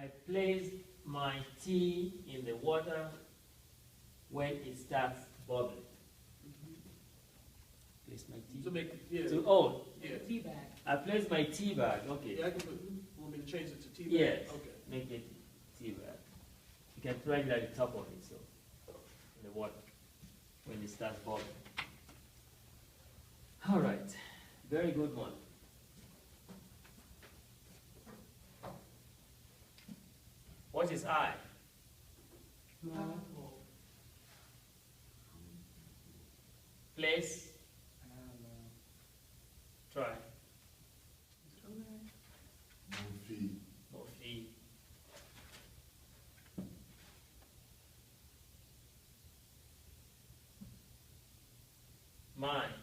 I place my tea in the water when it starts bubbling. Place my tea. To make it, yeah. Yeah. Tea bag. I place my tea bag. Okay. Yeah, I can put, want me to change it to tea bag? Yes. Okay. Make it tea bag. You can throw it at the top of it, so in the water when it starts boiling. All right. Very good one. What is I? Place. Try. Mofi. Mine.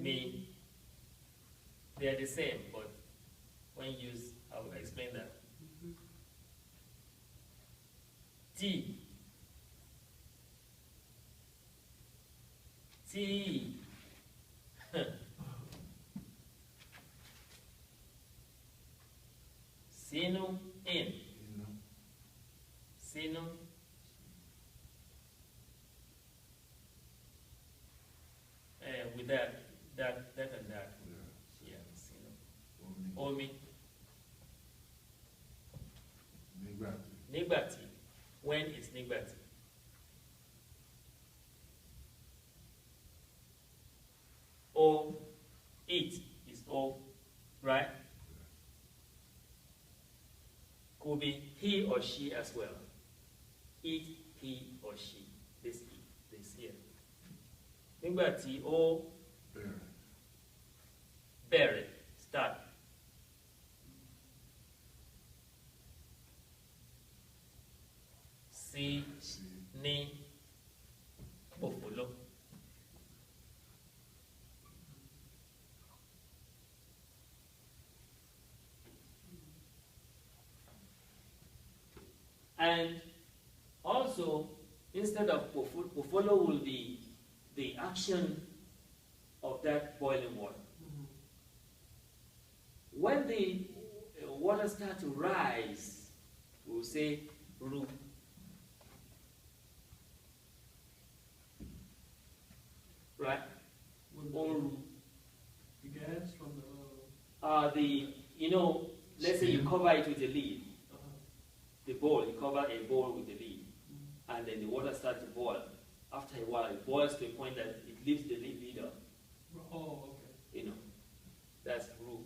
Me. They are the same, but when used, I will explain that. T. T. Sino in. Sino. With that and that. Yeah, sino. Omi. Nigbati. When is nigbati? O, it is O, right? Could be he or she as well. It, he or she. This here. Nigbati O, bẹ̀rẹ̀, start. Sí, ní, òfòló. And also, instead of òfòló will be the action of that boiling water. When the water starts to rise, we'll say ru. Right? Or the gas from let's say you cover it with a lid. The bowl, you cover a bowl with a lid. And then the water starts to boil. After a while, it boils to a point that it leaves the lid up. Oh, okay. That's ru.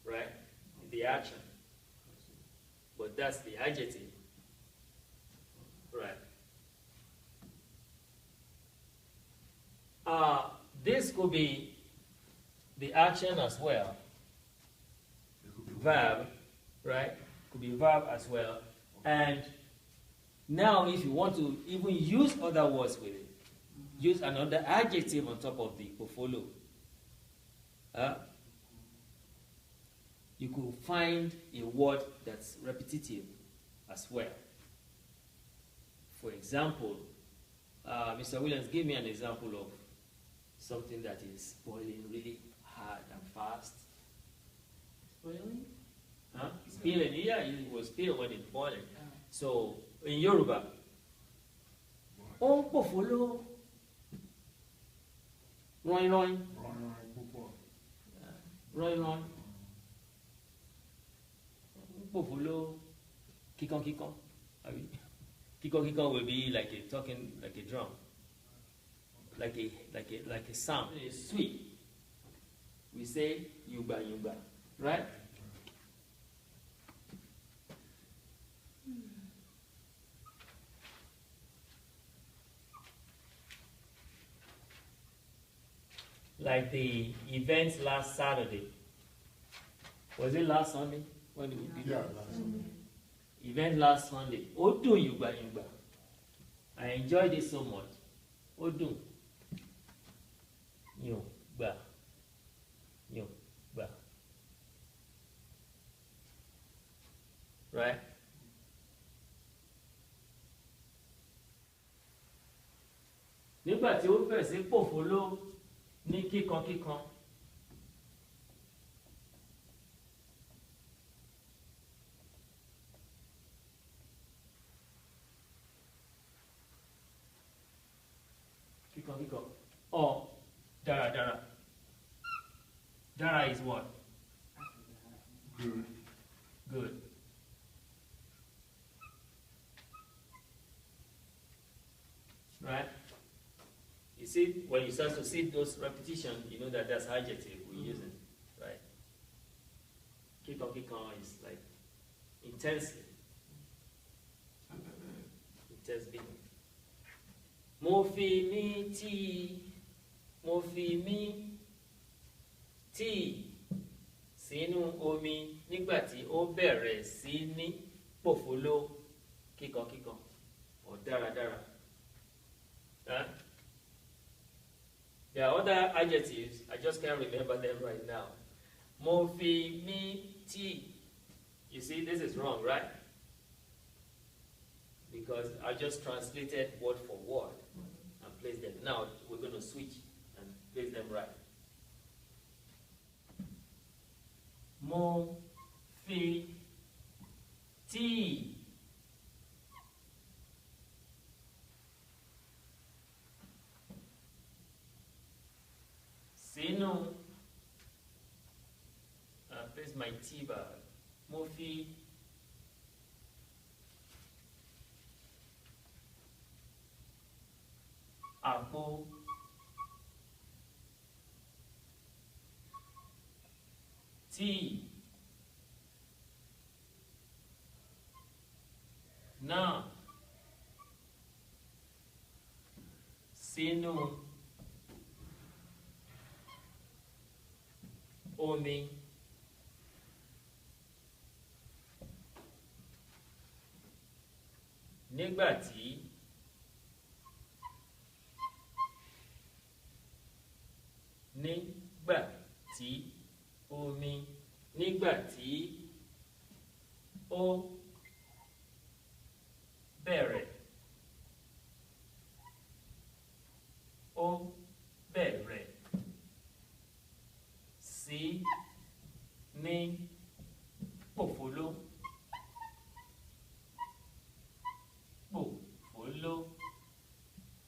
Right? The action. But that's the adjective. Right. This could be the action as well. Verb, right? Could be verb as well. And now if you want to even use other words with it, use another adjective on top of the portfolio. You could find a word that's repetitive as well. For example, Mr. Williams, give me an example of something that is boiling really hard and fast. Boiling? Huh? Spilling, yeah, it will spill when it's boiling. So, in Yoruba, portfolio, roin. Portfolio, kikon. Kikon will be like talking like a drum. Like a sound. It's sweet. We say yuba, right? Like the events last Saturday. Was it last Sunday? When did we do that? Last Sunday. Event last Sunday. Odun yuba. I enjoyed it so much. Odun. Yuba. Right? Nígbà tí ó bẹ̀rẹ̀ sí pòfóló ní kíkan. Dara is what? Good. Good. Right? You see, when you start to see those repetitions, you know that that's adjective we're using, right? Keep on is like intensely. Intense being. Mo fi mi tíì sínú omi nígbà tí ó bẹ̀rẹ̀ sí ní pòfóló kíkankíkan or dáradára. Huh? There are other adjectives, I just can't remember them right now. Mo fi mi tíì. You see, this is wrong, right? Because I just translated word for word and placed them. Now we're going to switch and place them right. Mo fi tíì sínú. Place my tea bag. Mo fi àpò tíì náà sínú omi nígbà tí ó bẹ̀rẹ̀ sí ní pòfóló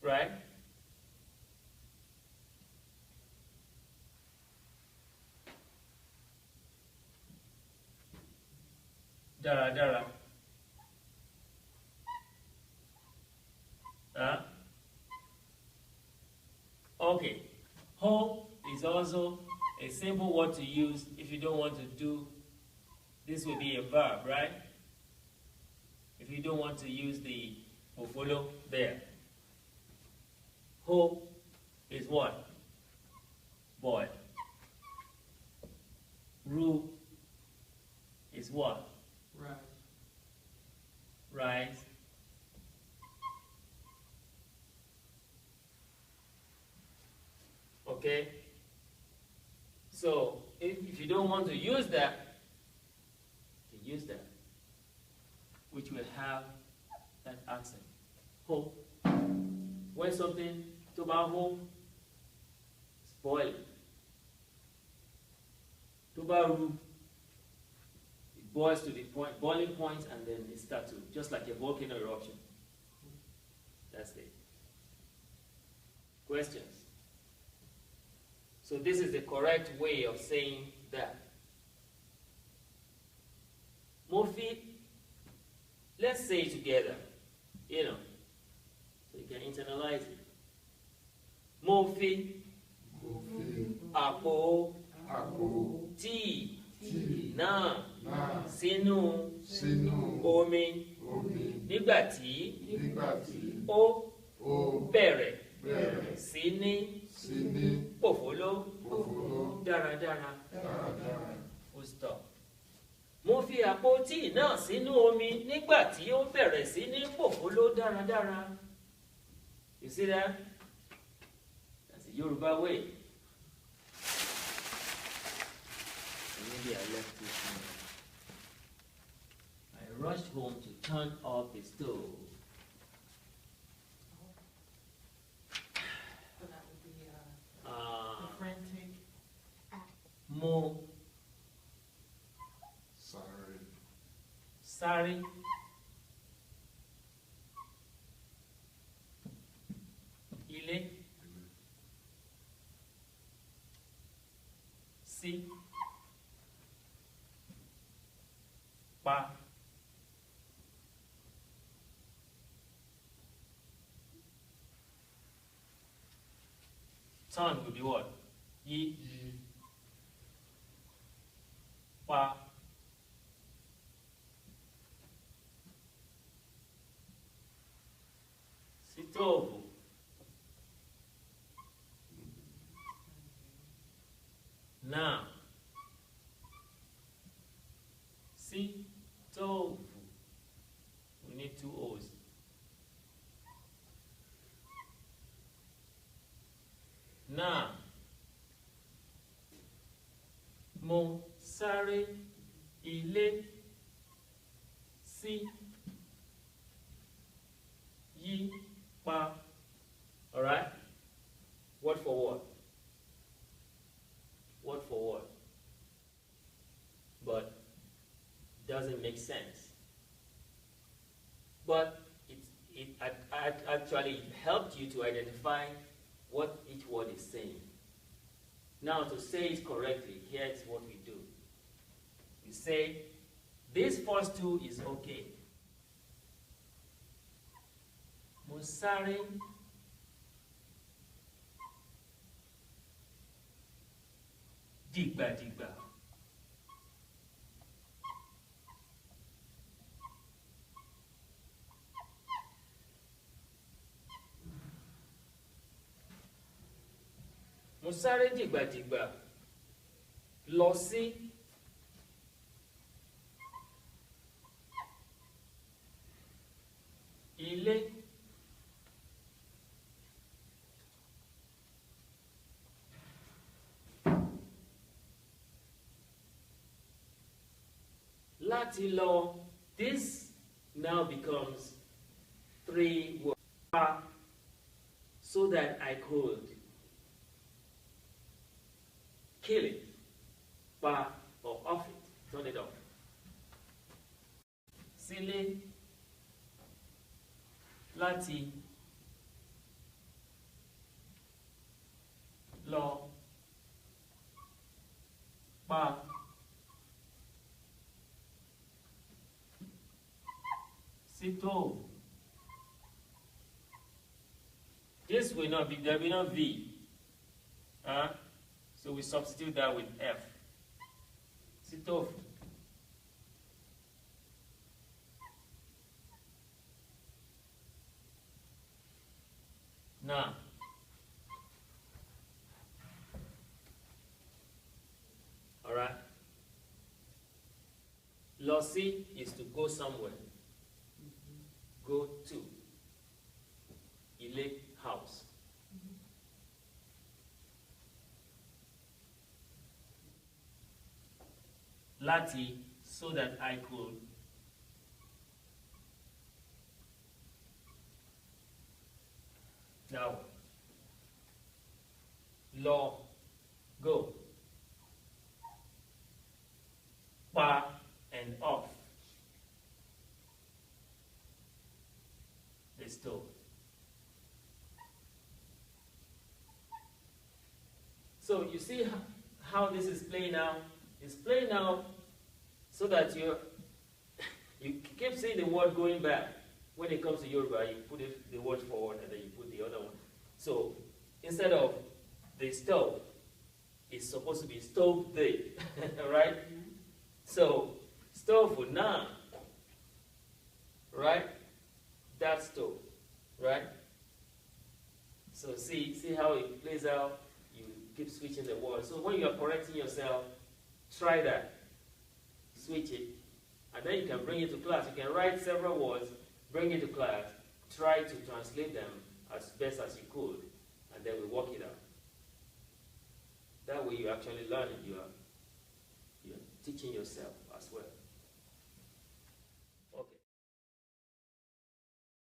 right? Dáradára. Okay. Ho is also a simple word to use if you don't want to do, this will be a verb, right? If you don't want to use the pòfóló there. Ho is what? Boy. Ru is what? Rise. Okay? So, if you don't want to use that, you can use that, which will have that accent. Ho. When something to bá ho, spoil it. To bá ru, it boils to the point, boiling point, and then it starts to, just like a volcano eruption. That's it. Questions? So this is the correct way of saying that. Mo fi, let's say it together, so you can internalize it. Mo fi àpò tíì náà sínú omi nígbà tí ó bẹ̀rẹ̀ sí ní pòfóló dáradára. Full stop. Mo fi àpò tíì náà sínú omi nígbà tí ó bẹ̀rẹ̀ sí ní pòfóló dáradára. You see that? That's the Yoruba way. Maybe I left it here. I rushed home to turn off the stove. So that would be the frantic act. Mo sáré ilé sí, pa. Turn will be what? Yi, pa. Sitovu. Na. Sitovu. We need two O's. Na. Mo sáré ilé sí yí pa. All right? Word for word. Word for word. But doesn't make sense. But it actually helped you to identify what each word is saying. Now, to say it correctly, here's what we do. We say, this first two is okay. Mo sáré dìgbàdìgbà. Mo sáré dìgbàdìgbà lọ sí ilé láti lọ. This now becomes three words so that I could kill it, or off it, turn it off. Sílé, láti, lọ, pa, sítòòvù. This will not be, there will not be. So we substitute that with F. Sítòòvù. Now, all right. Lọ sí is to go somewhere. Go to. Ilé, house. Láti, so that I could. Now, lọ, go. Pa and off. The stove. So you see how this is playing out? It's playing out so that you keep seeing the word going back. When it comes to Yoruba, you put the word forward and then you put the other one. So instead of the stove, it's supposed to be stove the, right? So stove for na, right? That stove, right? So see how it plays out. You keep switching the words. So when you are correcting yourself, try that. Switch it, and then you can bring it to class. You can write several words, bring it to class, try to translate them as best as you could, and then we work it out. That way you actually learn it. You're teaching yourself.